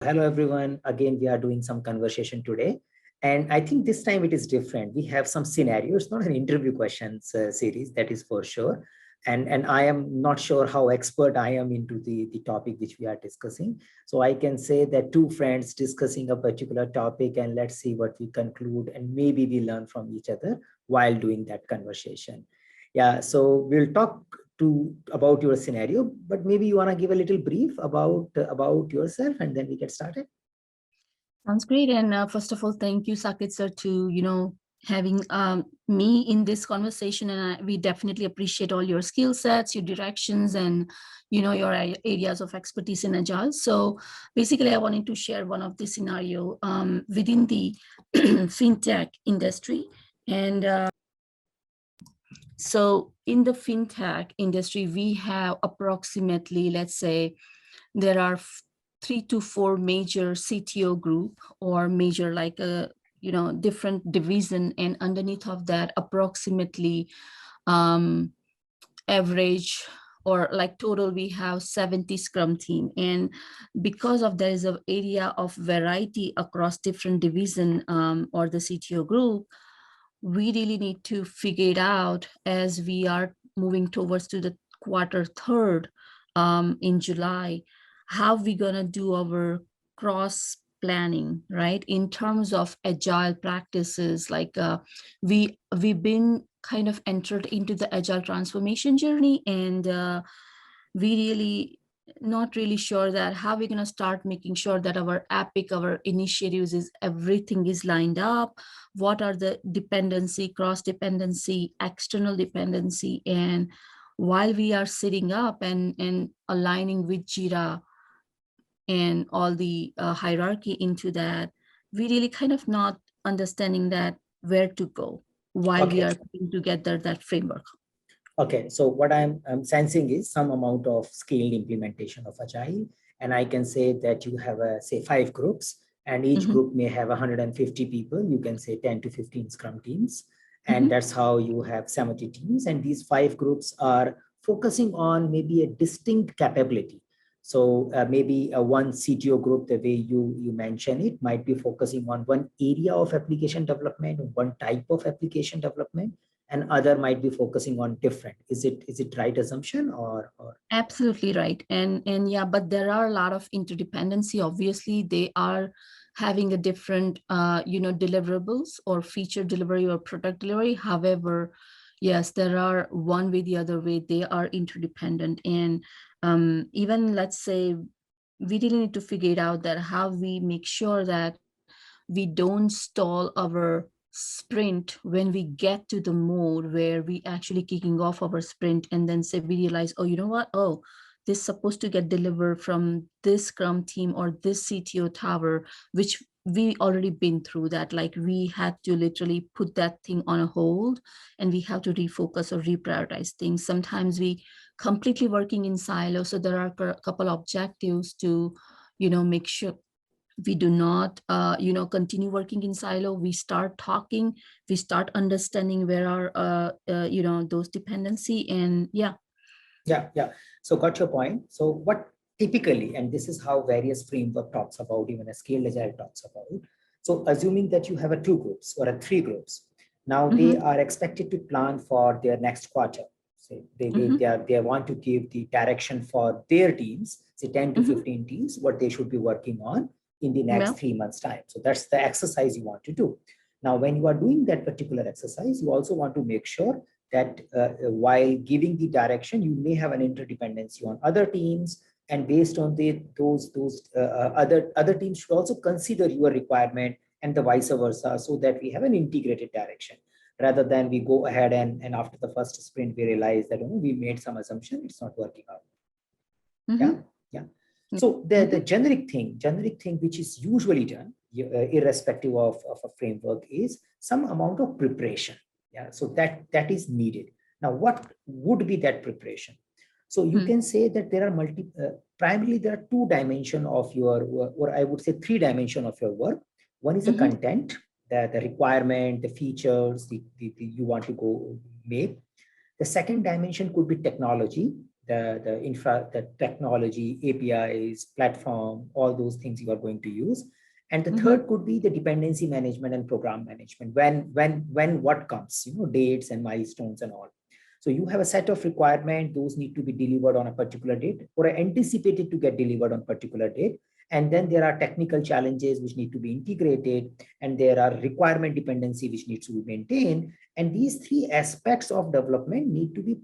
Hello, everyone. Again, we are doing some conversation today. And I think this time it is different. We have some scenarios, not an interview questions series, that is for sure. And I am not sure how expert I am into the topic which we are discussing. So I can say that two friends discussing a particular topic, and let's see what we conclude, and maybe we learn from each other while doing that conversation. Yeah, so we'll talk to about your scenario, but maybe you want to give a little brief about yourself, and then we get started. Sounds great. And first of all, thank you, Sakit sir, to having me in this conversation. And we definitely appreciate all your skill sets, your directions, and your areas of expertise in Agile. So basically, I wanted to share one of the scenario within the fintech industry. And so in the fintech industry, we have approximately, let's say, there are 3 to 4 major CTO group or major like a different division, and underneath of that approximately average or like total we have 70 scrum team. And because of there is an area of variety across different division or the CTO group, we really need to figure it out as we are moving towards to the quarter third in July, how we gonna do our cross planning, right? In terms of agile practices, like we've been kind of entered into the agile transformation journey, and we really not really sure that how we're going to start making sure that our epic, our initiatives is everything is lined up. What are the dependency, cross dependency, external dependency, and while we are sitting up and aligning with Jira and all the hierarchy into that, we really kind of not understanding that where to go while we Okay. are putting together that framework. Okay, so what I'm sensing is some amount of scaled implementation of Agile. And I can say that you have, say, 5 groups, and each Mhm. group may have 150 people. You can say 10 to 15 Scrum teams. And Mhm. that's how you have 70 teams. And these 5 groups are focusing on maybe a distinct capability. So maybe a one CTO group, the way you mention it, might be focusing on one area of application development, one type of application development, and other might be focusing on different. Is it right assumption, or Absolutely right. And yeah, but there are a lot of interdependency. Obviously, they are having a different deliverables or feature delivery or product delivery. However, yes, there are one way the other way, they are interdependent. And even let's say we really need to figure it out that how we make sure that we don't stall our sprint when we get to the mode where we actually kicking off our sprint, and then say we realize, oh, you know what, oh, this is supposed to get delivered from this scrum team or this CTO tower, which we already been through that. Like we had to literally put that thing on a hold, and we have to refocus or reprioritize things. Sometimes we completely working in silo, so there are a couple objectives to make sure we do not continue working in silo. We start talking, we start understanding where are those dependency, and yeah. yeah. So got your point. So what typically, and this is how various framework talks about, even a scaled agile talks about. So assuming that you have a 2 groups or a 3 groups, now they Mm-hmm. are expected to plan for their next quarter. So Mm-hmm. they want to give the direction for their teams, say 10 to Mm-hmm. 15 teams, what they should be working on in the Yeah. next 3 months time. So that's the exercise you want to do. Now when you are doing that particular exercise, you also want to make sure that while giving the direction, you may have an interdependency on other teams, and based on those other teams should also consider your requirement, and the vice versa, so that we have an integrated direction, rather than we go ahead and after the first sprint we realize that we made some assumption, it's not working out. Yeah, Mm-hmm. yeah. So the Mm-hmm. generic thing which is usually done, irrespective of a framework, is some amount of preparation. Yeah, so that is needed. Now what would be that preparation? So you can say that there are primarily there are 2 dimension of your, or I would say 3 dimension of your work. One is the Mm-hmm. content, the requirement, the features, you want to go make. The second dimension could be technology, the technology, APIs, platform, all those things you are going to use. And the third could be the dependency management and program management. When what comes, dates and milestones and all. So you have a set of requirements, those need to be delivered on a particular date or are anticipated to get delivered on a particular date. And then there are technical challenges which need to be integrated, and there are requirement dependency which needs to be maintained. And these three aspects of development need to be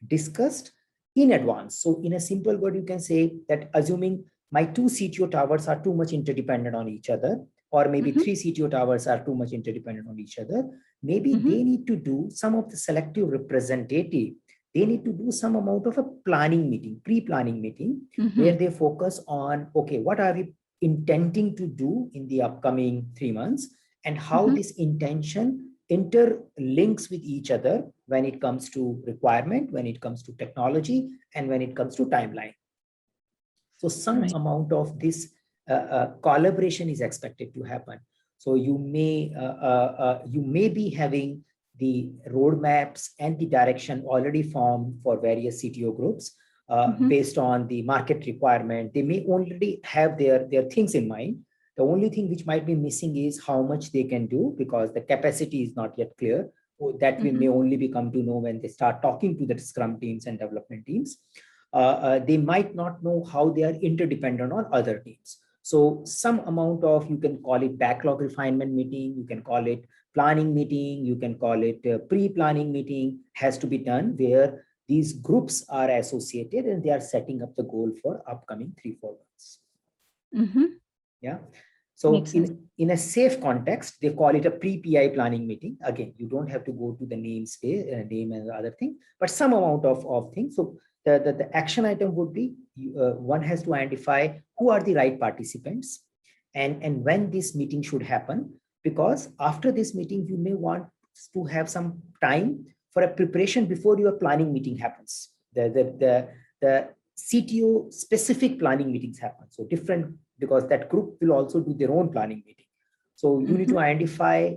discussed in advance. So in a simple word, you can say that assuming my two CTO towers are too much interdependent on each other, or maybe three CTO towers are too much interdependent on each other, maybe they need to do some of the selective representative. They need to do some amount of a planning meeting, pre-planning meeting, where they focus on, okay, what are we intending to do in the upcoming 3 months, and how this intention interlinks with each other when it comes to requirement, when it comes to technology, and when it comes to timeline. So some amount of this collaboration is expected to happen. So you may be having the roadmaps and the direction already formed for various CTO groups based on the market requirement. They may already have their things in mind. The only thing which might be missing is how much they can do, because the capacity is not yet clear. That we may only become to know when they start talking to the Scrum teams and development teams. They might not know how they are interdependent on other teams. So some amount of, you can call it backlog refinement meeting, you can call it planning meeting, you can call it pre-planning meeting, has to be done where these groups are associated and they are setting up the goal for upcoming 3-4 months. Yeah. So in a safe context, they call it a pre-PI planning meeting. Again, you don't have to go to the name and the other thing, but some amount of things. So the action item would be one has to identify who are the right participants and when this meeting should happen, because after this meeting, you may want to have some time for a preparation before your planning meeting happens. The CTO specific planning meetings happen. So different, because that group will also do their own planning meeting. So you need to identify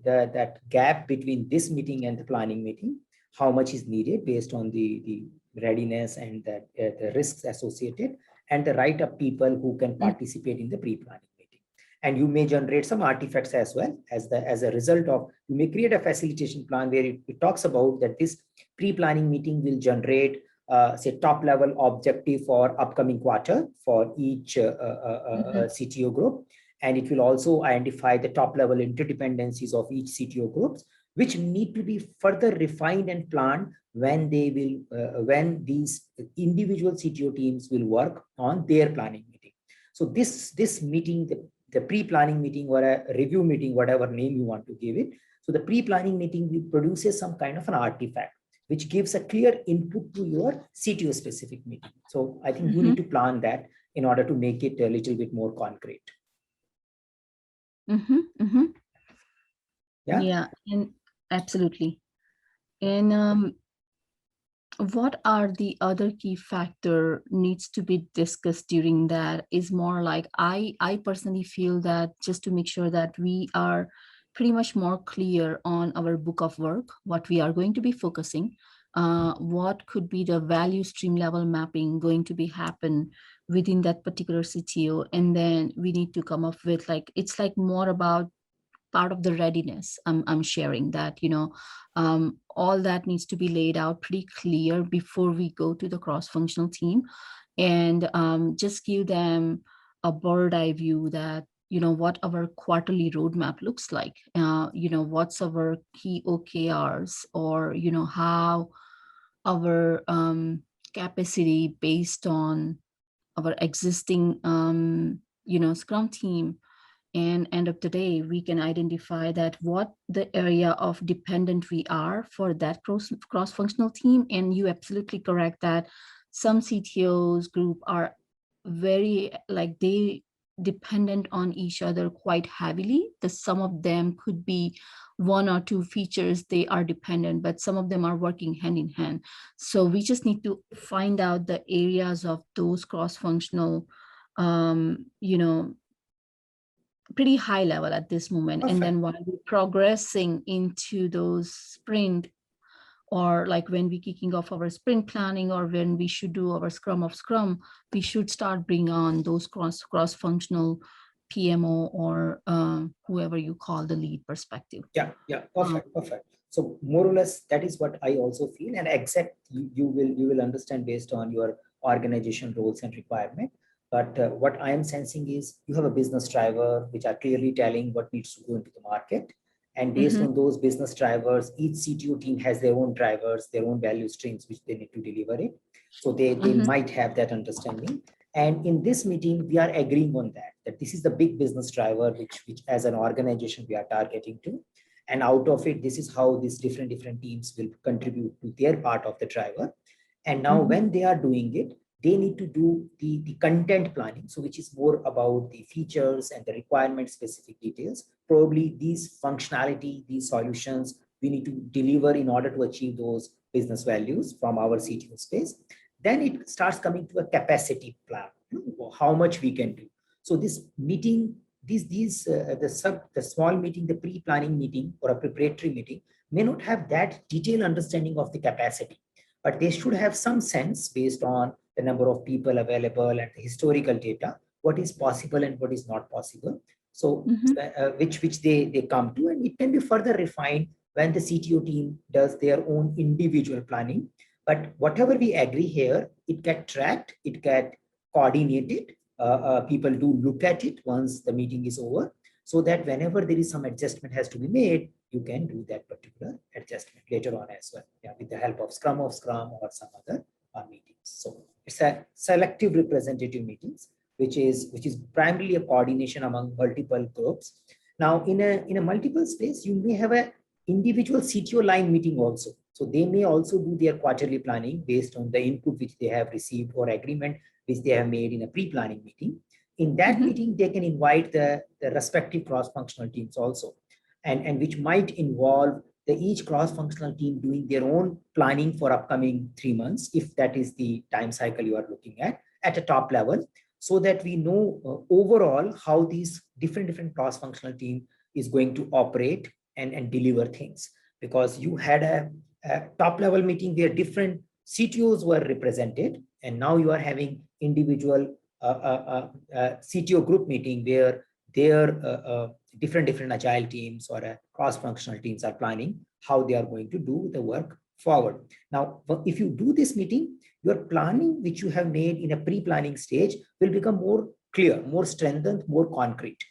that gap between this meeting and the planning meeting, how much is needed based on the readiness and the risks associated, and the right of people who can participate in the pre-planning meeting. And you may generate some artifacts as well as a result of, you may create a facilitation plan where it talks about that this pre-planning meeting will generate say top level objective for upcoming quarter for each CTO group. And it will also identify the top level interdependencies of each CTO groups, which need to be further refined and planned when they will, when these individual CTO teams will work on their planning meeting. So this meeting, the pre-planning meeting or a review meeting, whatever name you want to give it. So the pre-planning meeting produces some kind of an artifact, which gives a clear input to your CTO specific meeting. So I think you need to plan that in order to make it a little bit more concrete. Yeah, and absolutely. And what are the other key factor needs to be discussed during that is more like, I personally feel that just to make sure that we are pretty much more clear on our book of work, what we are going to be focusing, what could be the value stream level mapping going to be happen within that particular CTO. And then we need to come up with like, it's like more about part of the readiness. I'm sharing that, all that needs to be laid out pretty clear before we go to the cross-functional team, and just give them a bird eye view that, what our quarterly roadmap looks like, what's our key OKRs, or, how our capacity based on our existing, Scrum team. And end of the day, we can identify that what the area of dependent we are for that cross-functional team. And you absolutely correct that some CTOs group are very, like, they dependent on each other quite heavily. Some of them could be 1 or 2 features they are dependent, but some of them are working hand in hand. So we just need to find out the areas of those cross-functional, pretty high level at this moment. Perfect. And then while we're progressing into those sprint or like when we kicking off our sprint planning, or when we should do our scrum of scrum, we should start bring on those cross-functional PMO or whoever you call the lead perspective. Yeah, perfect. So more or less, that is what I also feel. And except you will understand based on your organization roles and requirement. But what I am sensing is you have a business driver which are clearly telling what needs to go into the market. And based on those business drivers, each CTO team has their own drivers, their own value streams, which they need to deliver it. So they might have that understanding. And in this meeting, we are agreeing on that this is the big business driver, which as an organization, we are targeting to. And out of it, this is how these different teams will contribute to their part of the driver. And now when they are doing it, they need to do the content planning. So which is more about the features and the requirement specific details. Probably these functionality, these solutions, we need to deliver in order to achieve those business values from our CTO space. Then it starts coming to a capacity plan, how much we can do. So this meeting, the small meeting, the pre-planning meeting or a preparatory meeting may not have that detailed understanding of the capacity, but they should have some sense based on the number of people available and the historical data, what is possible and what is not possible. So which they come to, and it can be further refined when the CTO team does their own individual planning. But whatever we agree here, it get tracked, it get coordinated. People do look at it once the meeting is over, so that whenever there is some adjustment has to be made, you can do that particular adjustment later on as well, with the help of Scrum or some other meetings. So it's a selective representative meetings, which is primarily a coordination among multiple groups. Now, in a multiple space, you may have a individual CTO line meeting also. So they may also do their quarterly planning based on the input which they have received or agreement which they have made in a pre-planning meeting. In that meeting, they can invite the respective cross-functional teams also, and which might involve each cross-functional team doing their own planning for upcoming 3 months, if that is the time cycle you are looking at a top level, so that we know overall how these different cross-functional team is going to operate and deliver things. Because you had a top level meeting where different CTOs were represented, and now you are having individual CTO group meeting where their different agile teams or cross-functional teams are planning how they are going to do the work forward. Now, if you do this meeting, your planning which you have made in a pre-planning stage will become more clear, more strengthened, more concrete.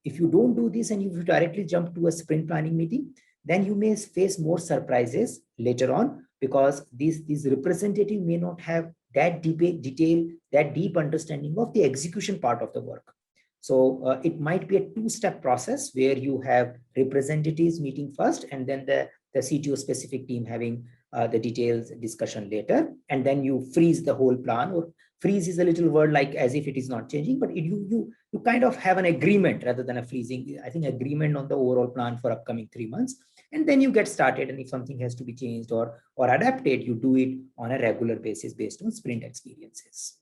If you don't do this and you directly jump to a sprint planning meeting, then you may face more surprises later on, because these representative may not have that deep understanding of the execution part of the work. So it might be a two-step process where you have representatives meeting first, and then the CTO specific team having the details discussion later, and then you freeze the whole plan. Or freeze is a little word like as if it is not changing, but you kind of have an agreement rather than a freezing. I think agreement on the overall plan for upcoming 3 months, and then you get started. And if something has to be changed or adapted, you do it on a regular basis based on sprint experiences.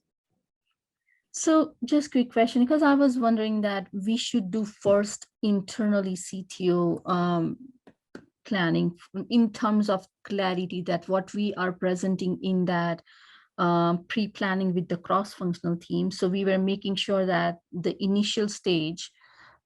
So just quick question, because I was wondering that we should do first internally CTO planning in terms of clarity, that what we are presenting in that pre-planning with the cross-functional team. So we were making sure that the initial stage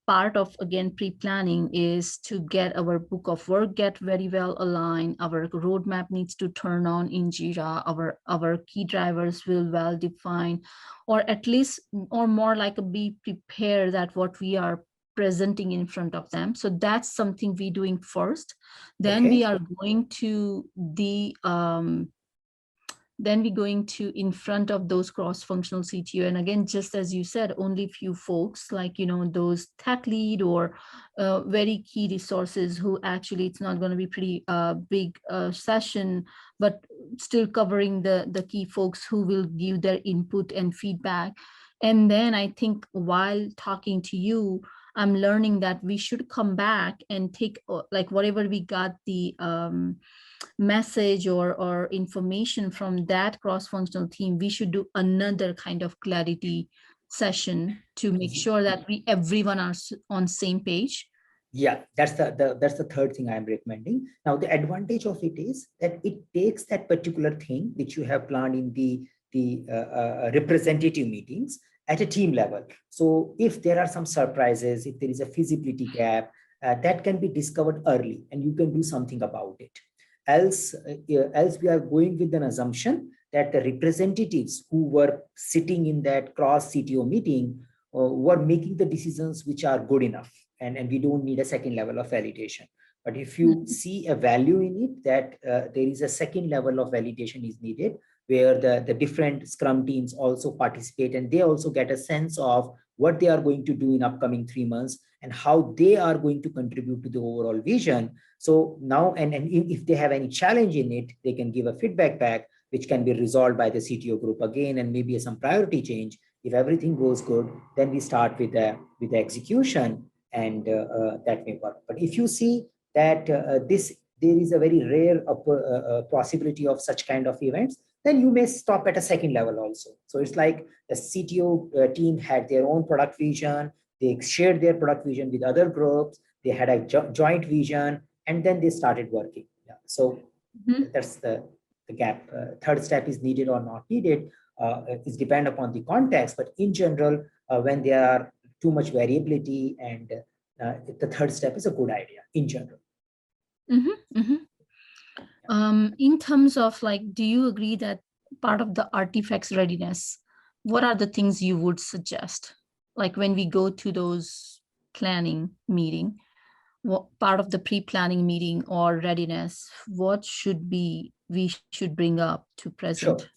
part of, again, pre-planning is to get our book of work get very well aligned. Our roadmap needs to turn on in Jira. Our key drivers will well define, or at least, or more like be prepared that what we are presenting in front of them. So that's something we doing first. Then we are going to the then we're going to in front of those cross-functional CTO. And again, just as you said, only few folks like, those tech lead or very key resources who actually, it's not going to be pretty big session, but still covering the key folks who will give their input and feedback. And then I think while talking to you, I'm learning that we should come back and take like whatever we got the message or information from that cross-functional team, we should do another kind of clarity session to make sure that everyone are on same page, Yeah, that's the third thing I'm recommending. Now, the advantage of it is that it takes that particular thing which you have planned in the representative meetings at a team level. So if there are some surprises, if there is a feasibility gap, that can be discovered early, and you can do something about it. Else we are going with an assumption that the representatives who were sitting in that cross CTO meeting were making the decisions which are good enough, and we don't need a second level of validation. But if you see a value in it, that there is a second level of validation is needed, where the different Scrum teams also participate, and they also get a sense of what they are going to do in upcoming 3 months and how they are going to contribute to the overall vision. So now, and if they have any challenge in it, they can give a feedback back, which can be resolved by the CTO group again, and maybe some priority change. If everything goes good, then we start with the execution, and that may work. But if you see that there is a very rare possibility of such kind of events, then you may stop at a second level also. So it's like the CTO team had their own product vision, they shared their product vision with other groups, they had a joint vision, and then they started working. Yeah. So that's the gap. Third step is needed or not needed. Is depend upon the context, but in general, when there are too much variability, and the third step is a good idea in general. In terms of like, do you agree that part of the artifacts readiness, what are the things you would suggest? Like when we go to those planning meeting, what part of the pre-planning meeting or readiness, what should we should bring up to present? Sure.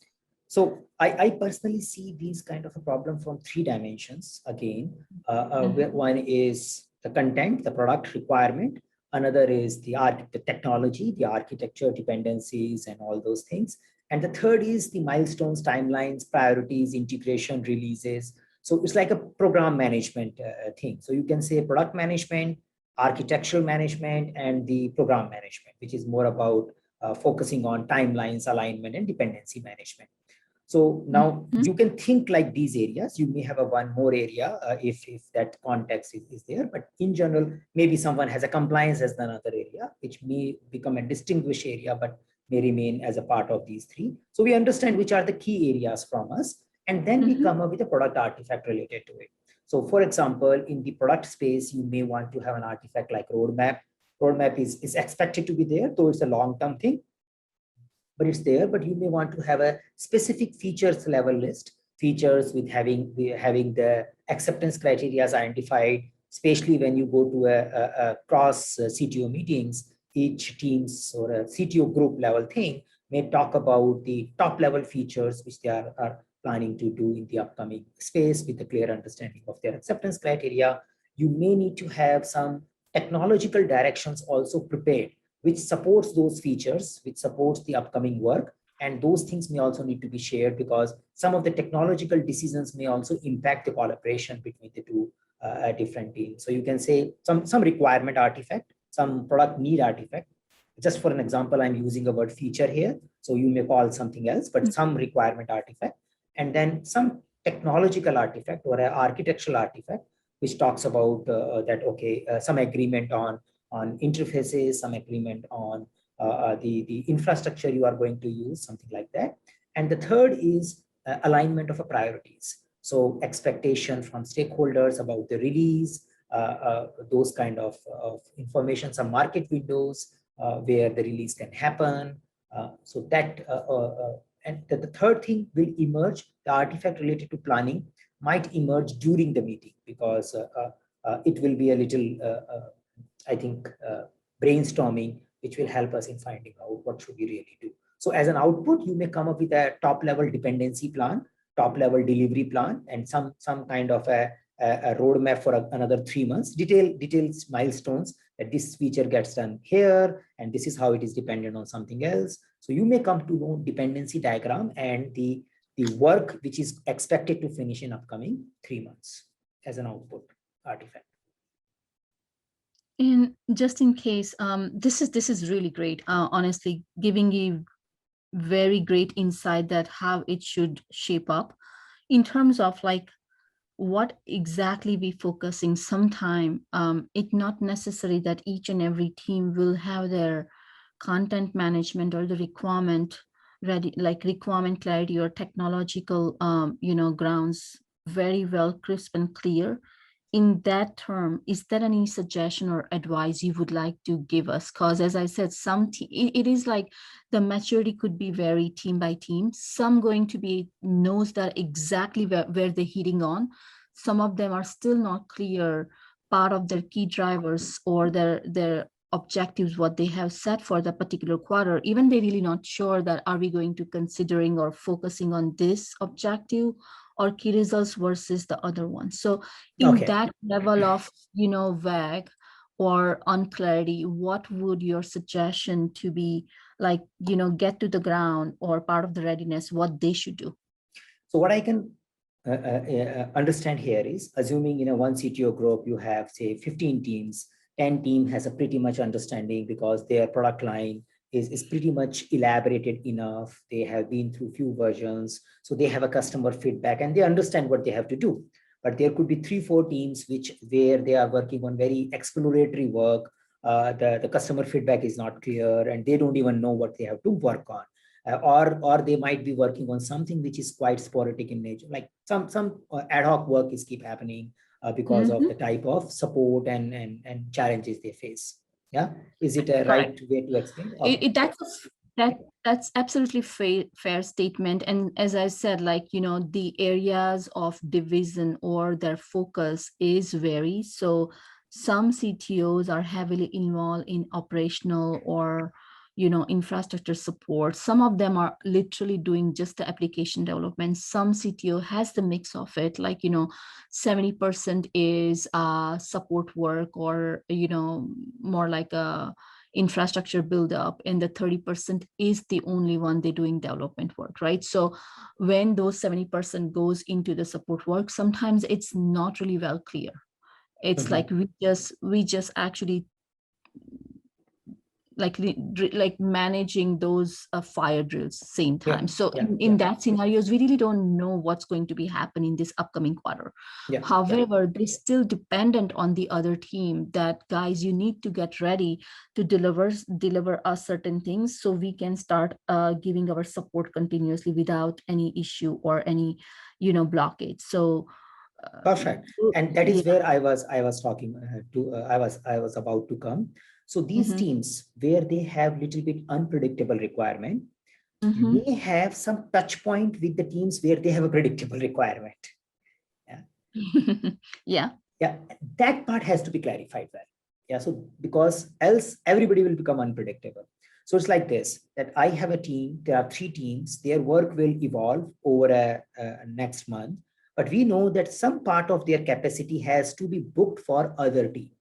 So I personally see these kind of a problem from 3 dimensions. Again, one is the content, the product requirement. Another is the technology, the architecture dependencies, and all those things. And the third is the milestones, timelines, priorities, integration, releases. So it's like a program management thing. So you can say product management, architectural management, and the program management, which is more about focusing on timelines, alignment, and dependency management. So now you can think like these areas. You may have a one more area if that context is there, but in general, maybe someone has a compliance as another area, which may become a distinguished area, but may remain as a part of these 3. So we understand which are the key areas from us, and then we come up with a product artifact related to it. So for example, in the product space, you may want to have an artifact like roadmap. Roadmap is expected to be there, though it's a long-term thing, but it's there. But you may want to have a specific features level list, features with having the acceptance criteria identified, especially when you go to a cross CTO meetings. Each teams or a CTO group level thing may talk about the top level features which they are planning to do in the upcoming space with a clear understanding of their acceptance criteria. You may need to have some technological directions also prepared, which supports those features, which supports the upcoming work. And those things may also need to be shared, because some of the technological decisions may also impact the collaboration between the 2 different teams. So you can say some requirement artifact, some product need artifact. Just for an example, I'm using a word feature here, so you may call something else, but some requirement artifact, and then some technological artifact or an architectural artifact, which talks about that, okay, some agreement on interfaces, some agreement on the infrastructure you are going to use, something like that. And the third is alignment of priorities. So expectation from stakeholders about the release, those kind of information, some market windows where the release can happen. So that, and the third thing will emerge, the artifact related to planning might emerge during the meeting, because it will be a little, I think, brainstorming, which will help us in finding out what should we really do. So as an output, you may come up with a top level dependency plan, top level delivery plan, and some kind of a roadmap for another 3 months, details milestones, that this feature gets done here, and this is how it is dependent on something else. So you may come to know dependency diagram and the work which is expected to finish in upcoming 3 months as an output artifact. And just in case, this is really great, honestly, giving you very great insight that how it should shape up in terms of like what exactly we focusing sometime, it's not necessary that each and every team will have their content management or the requirement ready, like requirement clarity or technological, grounds very well crisp and clear. In that term, is there any suggestion or advice you would like to give us? Because as I said, it is like the maturity could be very team by team. Some going to be knows that exactly where they're hitting on. Some of them are still not clear part of their key drivers or their objectives, what they have set for the particular quarter. Even they're really not sure that are we going to considering or focusing on this objective or key results versus the other one. So in Okay. that level of, vague or unclarity, what would your suggestion to be like, get to the ground or part of the readiness, what they should do? So what I can understand here is, assuming in a one CTO group, you have say 15 teams, 10 team has a pretty much understanding because their product line is pretty much elaborated enough. They have been through few versions, so they have a customer feedback and they understand what they have to do. But there could be 3-4 teams where they are working on very exploratory work. The customer feedback is not clear and they don't even know what they have to work on. Or they might be working on something which is quite sporadic in nature, like some ad hoc work is keep happening because of the type of support and challenges they face. Yeah, is it a right Correct. way to explain? Okay. That's absolutely fair statement. And as I said, like, the areas of division or their focus is vary. So some CTOs are heavily involved in operational or infrastructure support. Some of them are literally doing just the application development. Some CTO has the mix of it, like 70% is support work or more like a infrastructure build up, and the 30% is the only one they're doing development work, right? So when those 70% goes into the support work, sometimes it's not really well clear. It's like we just actually like managing those fire drills same time. So in that scenarios, we really don't know what's going to be happening this upcoming quarter. However, they still dependent on the other team that, guys, you need to get ready to deliver us certain things so we can start giving our support continuously without any issue or any blockage. So perfect. And that is where I was talking I was about to come. So these teams where they have little bit unpredictable requirement may have some touch point with the teams where they have a predictable requirement. Yeah. That part has to be clarified well. So because else everybody will become unpredictable. So it's like this, that I have a team, there are 3 teams, their work will evolve over a next month, but we know that some part of their capacity has to be booked for other team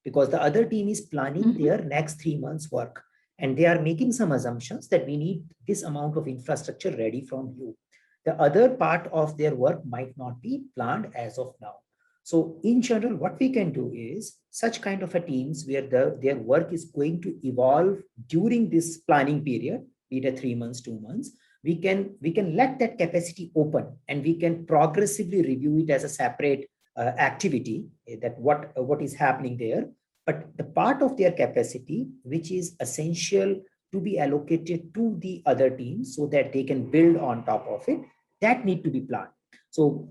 because the other team is planning their next 3 months work and they are making some assumptions that we need this amount of infrastructure ready from you. The other part of their work might not be planned as of now. So in general, what we can do is such kind of a teams where their work is going to evolve during this planning period, be it a 3 months, 2 months, we can let that capacity open and we can progressively review it as a separate activity, that what is happening there. But the part of their capacity, which is essential to be allocated to the other teams so that they can build on top of it, that need to be planned. So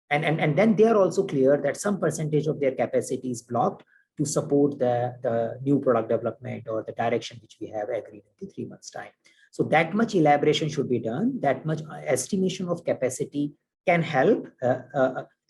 and then they are also clear that some percentage of their capacity is blocked to support the new product development or the direction which we have agreed in the 3 months time. So that much elaboration should be done, that much estimation of capacity can help,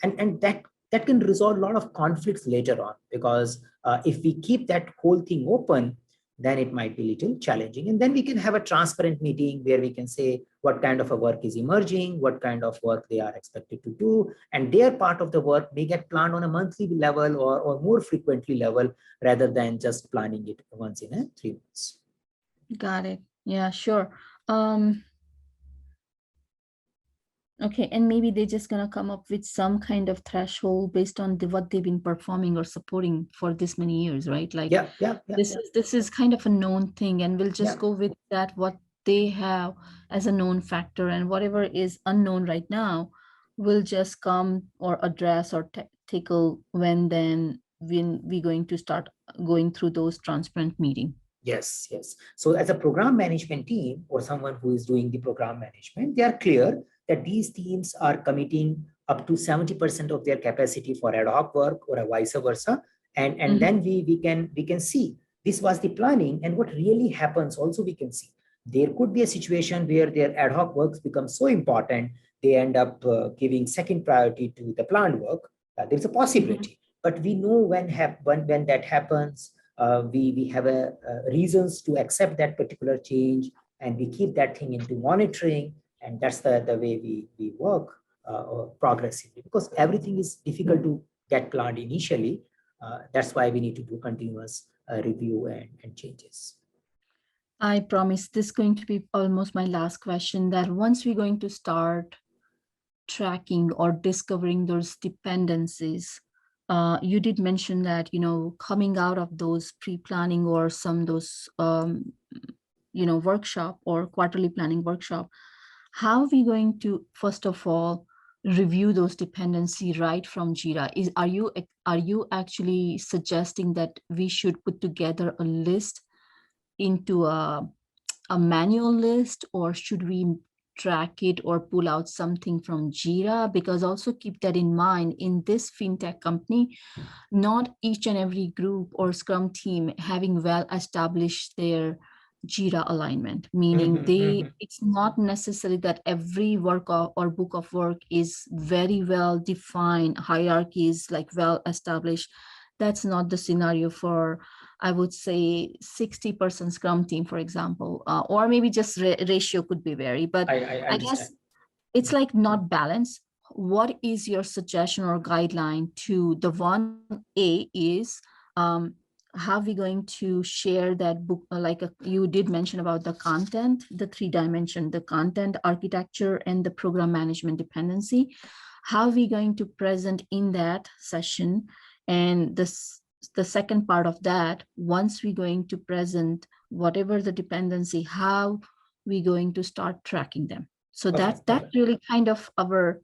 and that can resolve a lot of conflicts later on, because if we keep that whole thing open, then it might be a little challenging. And then we can have a transparent meeting where we can say what kind of a work is emerging, what kind of work they are expected to do, and their part of the work may get planned on a monthly level or more frequently level rather than just planning it once in a 3 months. Got it. Yeah, sure. Okay, and maybe they're just gonna come up with some kind of threshold based on what they've been performing or supporting for this many years, right? Like, this is kind of a known thing, and we'll just go with that, what they have as a known factor, and whatever is unknown right now, will just come or address or tackle when we're going to start going through those transparent meeting? Yes, yes. So as a program management team or someone who is doing the program management, they are clear that these teams are committing up to 70% of their capacity for ad hoc work or a vice versa. And then we can see this was the planning, and what really happens also we can see. There could be a situation where their ad hoc works become so important, they end up giving second priority to the planned work. There's a possibility, but we know when that happens, we have reasons to accept that particular change, and we keep that thing into monitoring, and that's the way we work progressively, because everything is difficult to get planned initially. That's why we need to do continuous review and changes. I promise this is going to be almost my last question, that once we're going to start tracking or discovering those dependencies, you did mention that, coming out of those pre-planning or those workshop or quarterly planning workshop, how are we going to, first of all, review those dependency right from Jira? Are you actually suggesting that we should put together a list into a manual list, or should we track it or pull out something from Jira? Because also keep that in mind, in this fintech company, not each and every group or Scrum team having well established their Jira alignment, meaning it's not necessary that every work or book of work is very well defined, hierarchy is like well established. That's not the scenario for, I would say, 60% Scrum team, for example, or maybe just ratio could be vary, but I guess it's like not balanced. What is your suggestion or guideline to the 1A is, how are we going to share that book? You did mention about the content, the 3-dimension, the content architecture and the program management dependency. How are we going to present in that session? And the second part of that, once we're going to present whatever the dependency, how we going to start tracking them? So that's really kind of our,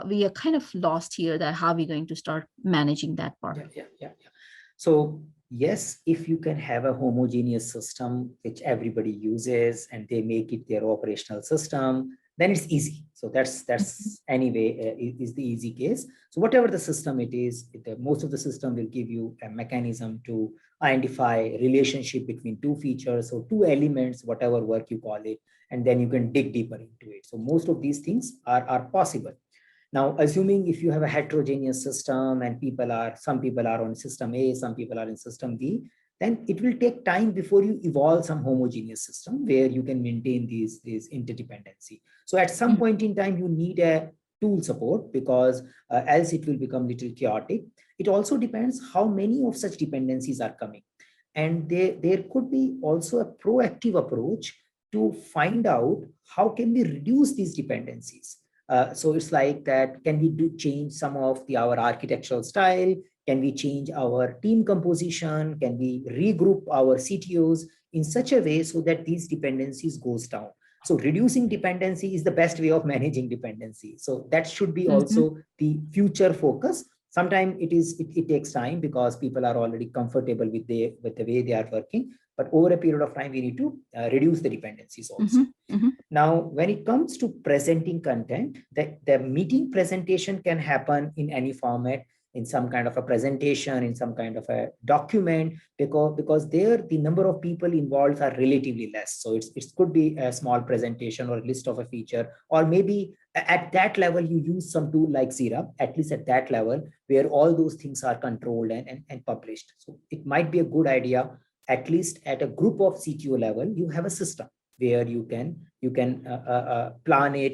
we are kind of lost here, that how we're going to start managing that part. Yeah. So yes, if you can have a homogeneous system which everybody uses and they make it their operational system, then it's easy. So that's anyway is the easy case. So whatever the system it is, most of the system will give you a mechanism to identify relationship between two features or two elements, whatever work you call it, and then you can dig deeper into it. So most of these things are possible. Now, assuming if you have a heterogeneous system and some people are on system A, some people are in system B, then it will take time before you evolve some homogeneous system where you can maintain these interdependency. So at some point in time, you need a tool support, because else it will become little chaotic. It also depends how many of such dependencies are coming. And there could be also a proactive approach to find out how can we reduce these dependencies. So it's like that, can we change some of our architectural style? Can we change our team composition? Can we regroup our CTOs in such a way so that these dependencies goes down? So reducing dependency is the best way of managing dependency. So that should be also the future focus. Sometimes it takes time because people are already comfortable with the way they are working. But over a period of time, we need to reduce the dependencies also. Now, when it comes to presenting content, the meeting presentation can happen in any format, in some kind of a presentation, in some kind of a document, because there the number of people involved are relatively less. So it could be a small presentation or a list of a feature, or maybe at that level you use some tool like Jira, at least at that level where all those things are controlled and published. So it might be a good idea, at least at a group of CTO level, you have a system where you can plan it,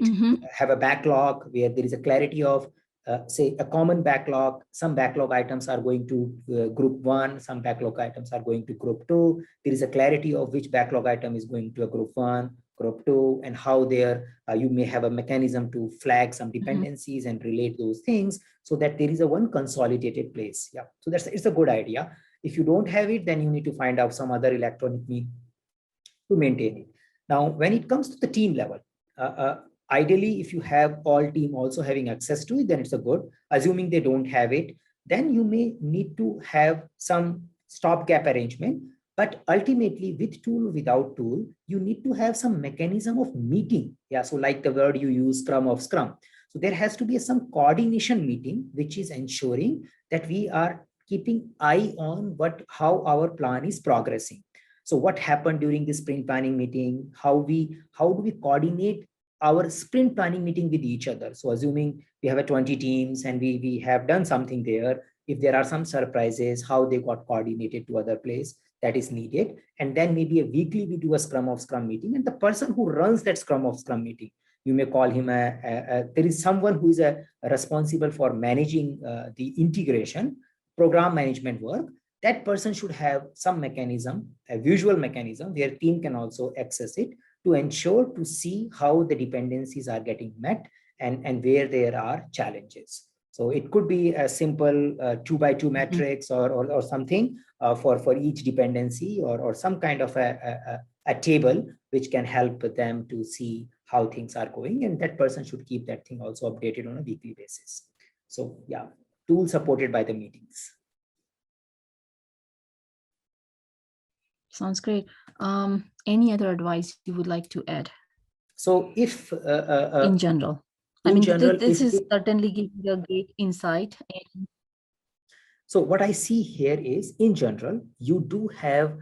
have a backlog where there is a clarity of, say, a common backlog. Some backlog items are going to group 1, some backlog items are going to group 2. There is a clarity of which backlog item is going to a group 1, group 2, and how there you may have a mechanism to flag some dependencies and relate those things so that there is a one consolidated place. Yeah, so it's a good idea. If you don't have it, then you need to find out some other electronic means to maintain it. Now, when it comes to the team level, Ideally, if you have all team also having access to it, then it's a good. Assuming they don't have it, then you may need to have some stopgap arrangement. But ultimately, with tool, without tool, you need to have some mechanism of meeting. Yeah, so like the word you use, Scrum of Scrum. So there has to be some coordination meeting, which is ensuring that we are keeping eye on how our plan is progressing. So what happened during the sprint planning meeting? How do we coordinate our sprint planning meeting with each other? So assuming we have a 20 teams and we have done something there, if there are some surprises, how they got coordinated to other place, that is needed. And then maybe a weekly we do a Scrum of Scrum meeting, and the person who runs that Scrum of Scrum meeting, you may call him there is someone who is responsible for managing the integration program management work. That person should have some mechanism, a visual mechanism where team can also access it, to ensure to see how the dependencies are getting met and where there are challenges. So it could be a simple 2x2 matrix or something for each dependency, or some kind of a table which can help them to see how things are going, and that person should keep that thing also updated on a weekly basis. So yeah, tool supported by the meetings. Sounds great. Any other advice you would like to add? So if in general, this is certainly giving a great insight. So what I see here is, in general, you do have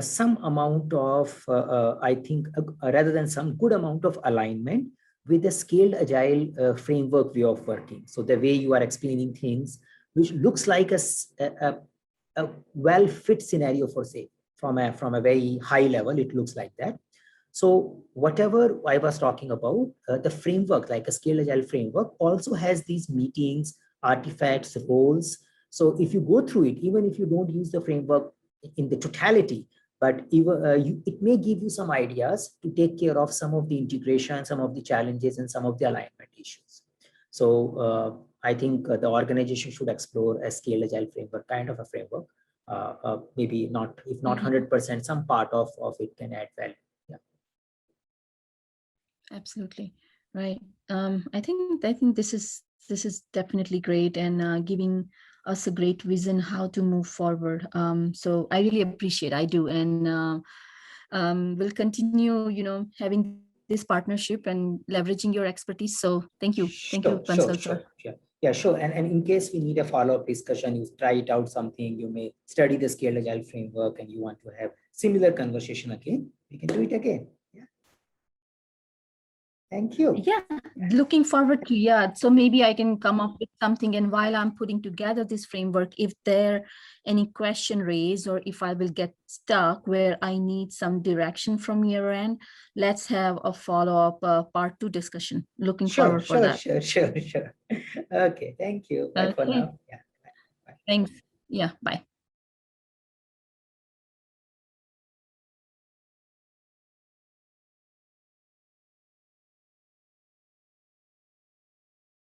some amount of, I think, rather than some, good amount of alignment with the scaled agile framework way of working. So the way you are explaining things, which looks like a well-fit scenario for, say, from a very high level, it looks like that. So whatever I was talking about, the framework, like a scaled agile framework, also has these meetings, artifacts, roles. So if you go through it, even if you don't use the framework in the totality, but even, it may give you some ideas to take care of some of the integration, some of the challenges, and some of the alignment issues. So I think the organization should explore a scaled agile framework, kind of a framework. Maybe not, if not 100%, some part of it can add value. Yeah. Absolutely right. I think this is definitely great, and giving us a great vision how to move forward. So I really appreciate. I do, and we'll continue, having this partnership and leveraging your expertise. So thank you, Bansal sir. Sure. Yeah, sure. And in case we need a follow-up discussion, you try it out something, you may study the scaled agile framework, and you want to have similar conversation again, we can do it again. Yeah. Thank you. Yeah, looking forward to, so maybe I can come up with something, and while I'm putting together this framework, if there any question raised, or if I will get stuck where I need some direction from your end, let's have a follow-up part 2 discussion. Looking forward for that. Sure. Okay, thank you. Bye for now. Yeah. Bye. Thanks. Yeah, bye.